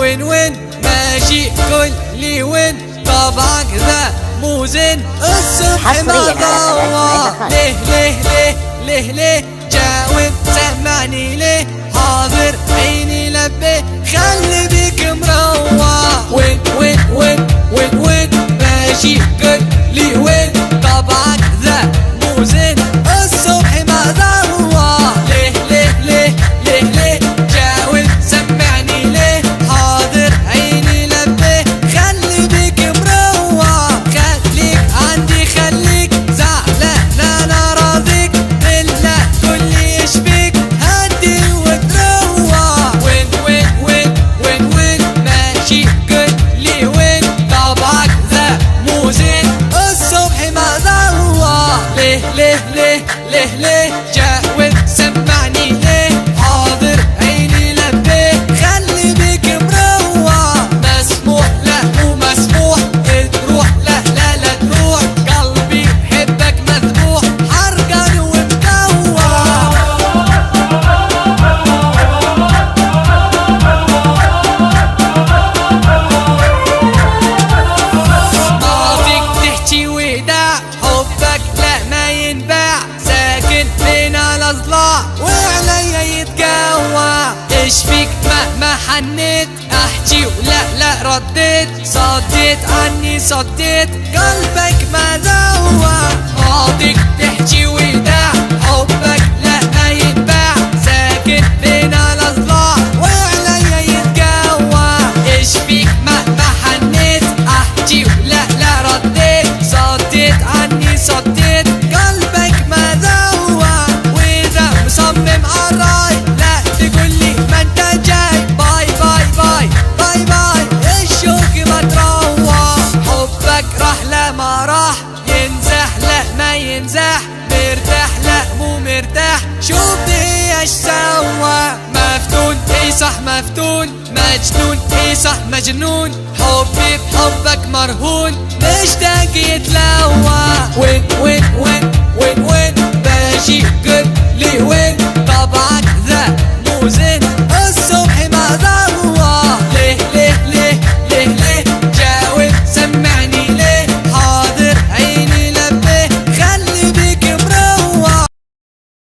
وين وين ماشي كل وين طبعك ذا مو زين الصبح ما ضوى ليه ليه ليه ليه ليه جاوب سمعني ليه حاضر عيني لبي خلي بيك مروح وين وين وين وين وين ماشي كل وين طبعك ذا مو زين الصبح ما ضوى ليه ليه ليه ليه ليه جاوب سمعني ليه حاضر عيني لبي خلي بيك مروح خليك عندي خليك زعلان انا راضيك الا كل يشبيك هدي وتروح وين وين وين وين وين ماشي كل وين طبعك ذا مو زين الصبح ما ضوى ليه ليه ليه ليه ليه جاوب سمعني ليه حاضر عيني لبيه خلي بيك مروح مسموح لا مو مسموح تروح لا لا لا تروح قلبي بحبك مذبوح حرقان ومدوح ماضيك تحكي وداع حبك لا ما ينباع ساكن بين الاضلاع وعليا يتجوع ايش فيك مهما حنيت احكي ولا لا رديت صديت عني صديت قلبك ما ذوع ماضيك تحكي وداع حبك لا ما ينباع ساكن بين الاضلاع وعليا يتجوع ايش فيك مهما حنيت احكي ولا لا رديت صديت عني صديت قلبك ما ذوع واذا مصمم عالراي لا تقولي ما انت جاي باي باي باي باي باي الشوق ما تروح حبك راح لا ما راح ينزح لا ما ينزح مرتاح لا مو مرتاح شوف ايش سوى مفتون اي صح مفتون مجنون اي صح مجنون حبي بحبك مرهون مشتاق يتلوى وين وين وين وين وين ماشي كل وين طبعك ذا مو زين